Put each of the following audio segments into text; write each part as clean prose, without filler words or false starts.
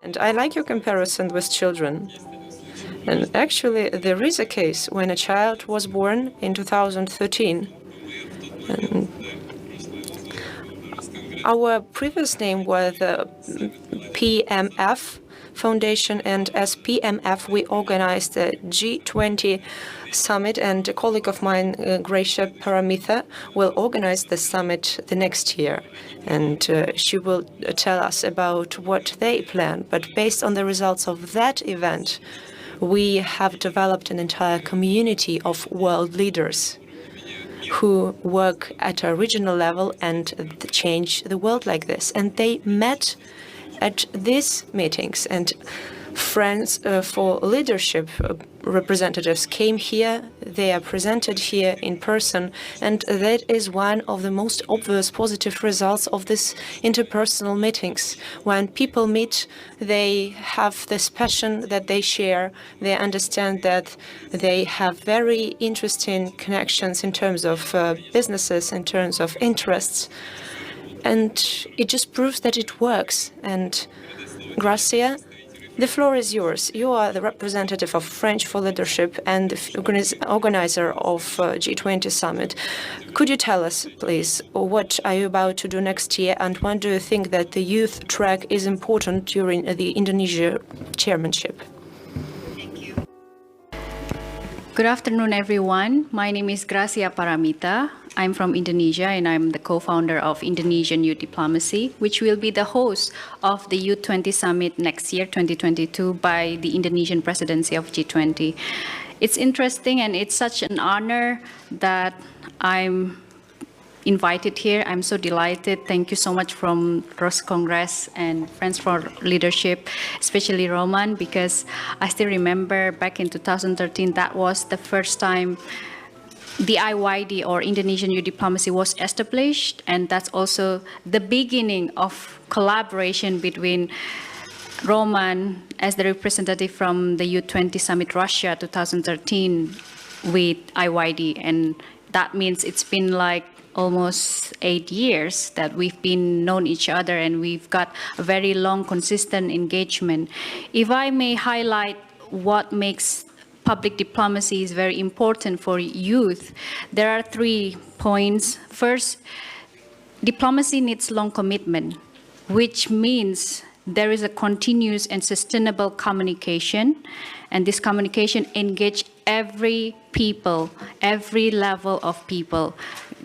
And I like your comparison with children. And actually, there is a case when a child was born in 2013. And our previous name was the PMF Foundation, and as PMF, we organized the G20 summit, and a colleague of mine, Gracia Paramitha, will organize the summit the next year. And she will tell us about what they plan. But based on the results of that event, we have developed an entire community of world leaders who work at a regional level and change the world like this. And they met at these meetings, and Friends for Leadership representatives came here. They are presented here in person, and that is one of the most obvious positive results of these interpersonal meetings. When people meet, they have this passion that they share. They understand that they have very interesting connections in terms of businesses, in terms of interests. And it just proves that it works. And Gracia, the floor is yours. You are the representative of French for Leadership and the organizer of G20 Summit. Could you tell us, please, what are you about to do next year, and when do you think that the youth track is important during the Indonesia chairmanship? Good afternoon, everyone. My name is Gracia Paramitha. I'm from Indonesia, and I'm the co-founder of Indonesian Youth Diplomacy, which will be the host of the Youth20 Summit next year, 2022, by the Indonesian presidency of G20. It's interesting, and it's such an honor that I'm invited here. I'm so delighted. Thank you so much from Rose Congress and Friends for Leadership, especially Roman, because I still remember back in 2013, that was the first time the Y20 or Indonesian Youth Diplomacy was established, and that's also the beginning of collaboration between Roman as the representative from the Youth20 Summit Russia 2013 with Y20, and that means it's been like almost 8 years that we've been known each other, and we've got a very long, consistent engagement. If I may highlight what makes public diplomacy is very important for youth, there are 3 points. First, diplomacy needs long commitment, which means there is a continuous and sustainable communication, and this communication engage every people, every level of people,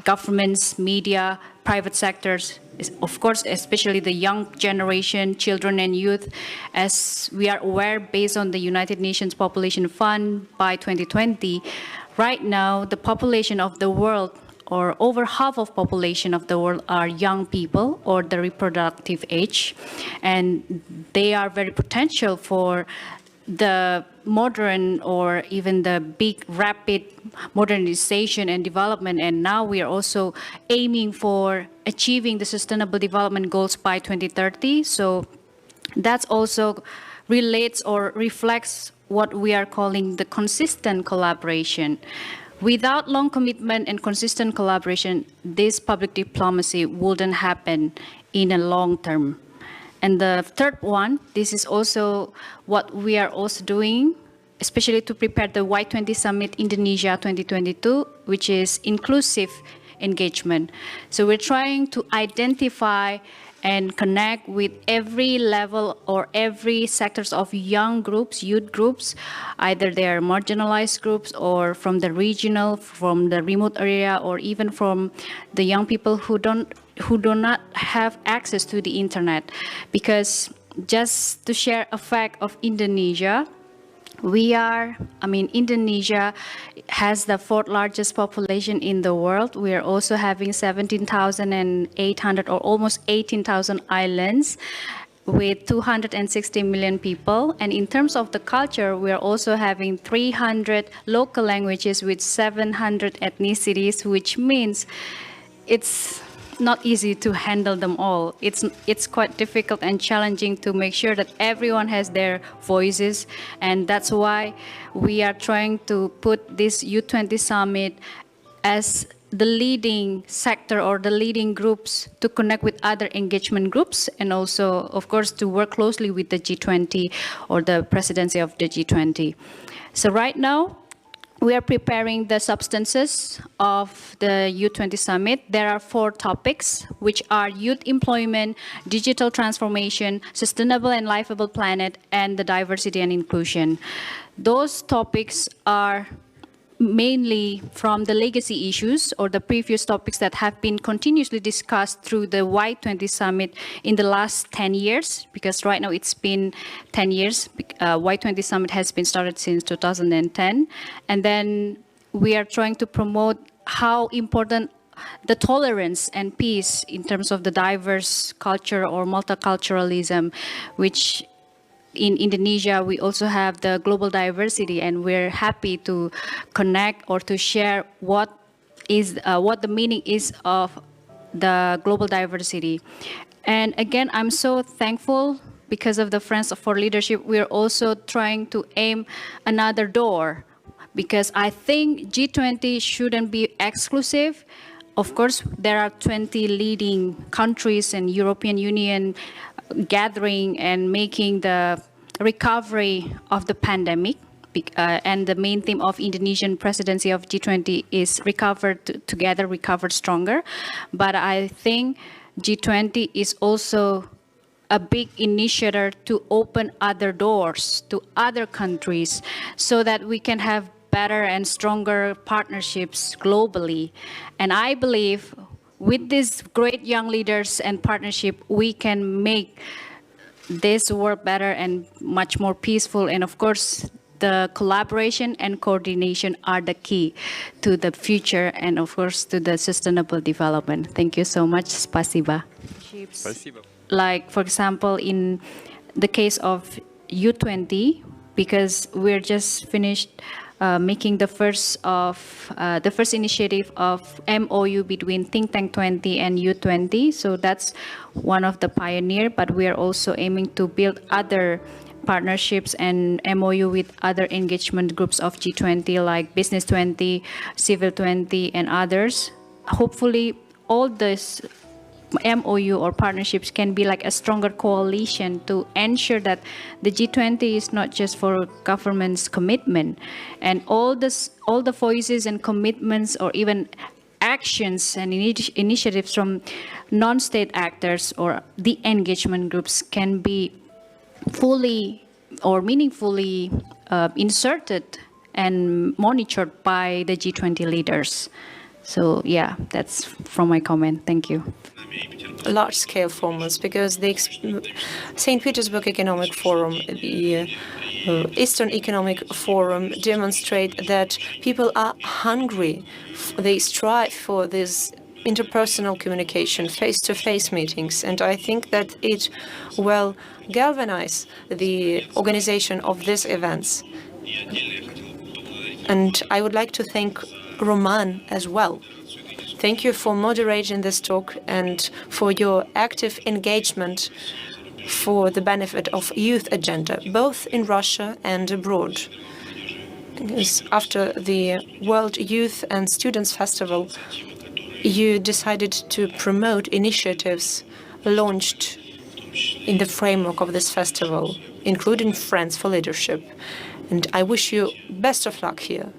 governments, media, private sectors, of course, especially the young generation, children and youth. As we are aware, based on the United Nations Population Fund by 2020, right now the population of the world, or over half of population of the world, are young people or the reproductive age, and they are very potential for the modern or even the big rapid modernization and development. And now we are also aiming for achieving the sustainable development goals by 2030. So that also relates or reflects what we are calling the consistent collaboration. Without long commitment and consistent collaboration, this public diplomacy wouldn't happen in a long term. And the third one, this is also what we are also doing, especially to prepare the Y20 Summit Indonesia 2022, which is inclusive engagement. So we're trying to identify and connect with every level or every sectors of young groups, youth groups, either they are marginalized groups or from the regional, from the remote area, or even from the young people who do not have access to the internet. Because just to share a fact of Indonesia, Indonesia has the 4th largest population in the world. We are also having 17,800 or almost 18,000 islands with 260 million people. And in terms of the culture, we are also having 300 local languages with 700 ethnicities, which means it's not easy to handle them all. It's quite difficult and challenging to make sure that everyone has their voices, and that's why we are trying to put this Youth20 Summit as the leading sector or the leading groups to connect with other engagement groups, and also, of course, to work closely with the G20 or the presidency of the G20. So right now, we are preparing the substances of the Youth20 Summit. There are 4 topics, which are youth employment, digital transformation, sustainable and livable planet, and the diversity and inclusion. Those topics are mainly from the legacy issues or the previous topics that have been continuously discussed through the Y20 Summit in the last 10 years, because right now it's been 10 years. Y20 Summit has been started since 2010. And then we are trying to promote how important the tolerance and peace in terms of the diverse culture or multiculturalism, which in Indonesia, we also have the global diversity, and we're happy to connect or to share what the meaning is of the global diversity. And again, I'm so thankful because of the Friends for Leadership. We're also trying to aim another door, because I think G20 shouldn't be exclusive. Of course, there are 20 leading countries and European Union gathering and making the recovery of the pandemic. And the main theme of Indonesian presidency of G20 is together, recovered stronger. But I think G20 is also a big initiator to open other doors to other countries so that we can have better and stronger partnerships globally. And I believe with these great young leaders and partnership, we can make this world better and much more peaceful. And of course, the collaboration and coordination are the key to the future and of course to the sustainable development. Thank you so much. Spasiba. Like, for example, in the case of Youth20, because we're just finished making the first initiative of MOU between Think Tank 20 and Youth20. So that's one of the pioneer, but we are also aiming to build other partnerships and MOU with other engagement groups of G20 like Business 20, Civil 20, and others. Hopefully, all this MOU or partnerships can be like a stronger coalition to ensure that the G20 is not just for government's commitment, and all the voices and commitments or even actions and initiatives from non-state actors or the engagement groups can be fully or meaningfully inserted and monitored by the G20 leaders. So yeah, that's from my comment. Thank you. Large-scale formats, because the St. Petersburg Economic Forum, the Eastern Economic Forum demonstrate that people are hungry. They strive for this interpersonal communication, face-to-face meetings, and I think that it will galvanize the organization of these events. And I would like to thank Roman as well. Thank you for moderating this talk and for your active engagement for the benefit of youth agenda, both in Russia and abroad. Because after the World Youth and Students Festival, you decided to promote initiatives launched in the framework of this festival, including Friends for Leadership. And I wish you best of luck here.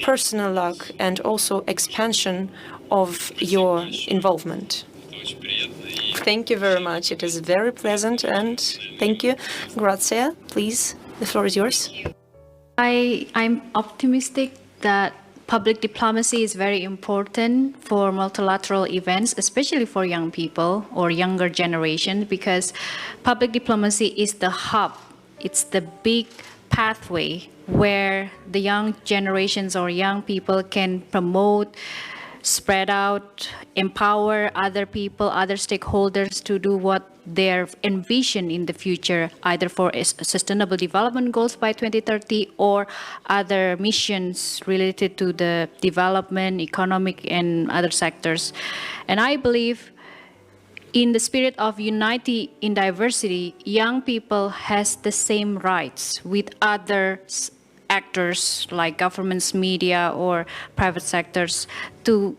Personal luck and also expansion of your involvement. Thank you very much. It is very pleasant, and thank you. Grazia, please, the floor is yours. I'm optimistic that public diplomacy is very important for multilateral events, especially for young people or younger generation, because public diplomacy is the hub. It's the big pathway where the young generations or young people can promote, spread out, empower other people, other stakeholders to do what they envision in the future, either for sustainable development goals by 2030 or other missions related to the development, economic, and other sectors. And I believe in the spirit of unity in diversity, young people has the same rights with other actors like governments, media, or private sectors to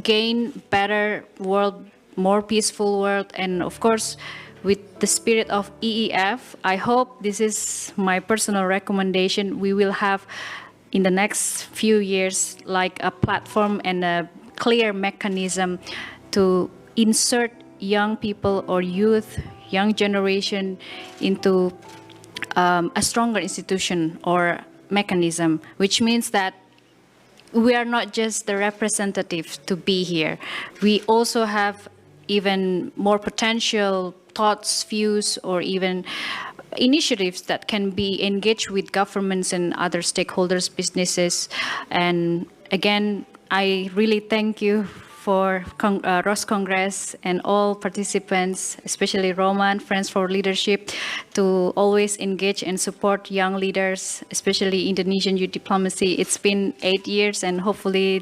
gain better world, more peaceful world. And of course, with the spirit of EEF, I hope, this is my personal recommendation, we will have in the next few years like a platform and a clear mechanism to insert young people or youth, young generation into a stronger institution or mechanism, which means that we are not just the representative to be here. We also have even more potential thoughts, views, or even initiatives that can be engaged with governments and other stakeholders, businesses. And again, I really thank you for Ross Congress and all participants, especially Roman, Friends for Leadership, to always engage and support young leaders, especially Indonesian youth diplomacy. It's been 8 years, and hopefully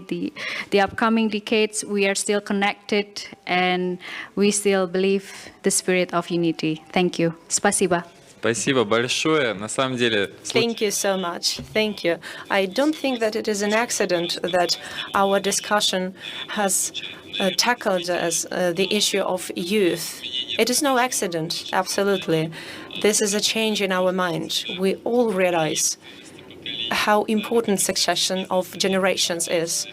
the upcoming decades, we are still connected and we still believe the spirit of unity. Thank you. Спасибо. Спасибо большое. На самом деле... Thank you so much. Thank you. I don't think that it is an accident that our discussion has tackled as the issue of youth. It is no accident, absolutely. This is a change in our mind. We all realize how important succession of generations is.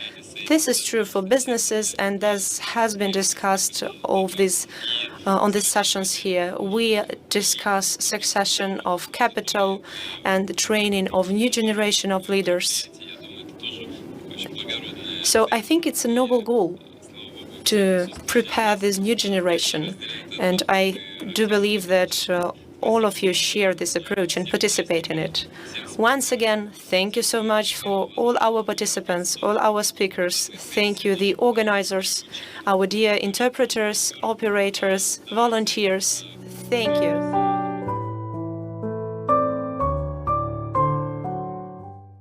This is true for businesses, and this has been discussed on these sessions here. We discuss succession of capital and the training of new generation of leaders. So I think it's a noble goal to prepare this new generation, and I do believe that all of you share this approach and participate in it. Once again, thank you so much for all our participants, all our speakers. Thank you, the organizers, our dear interpreters, operators, volunteers. Thank you.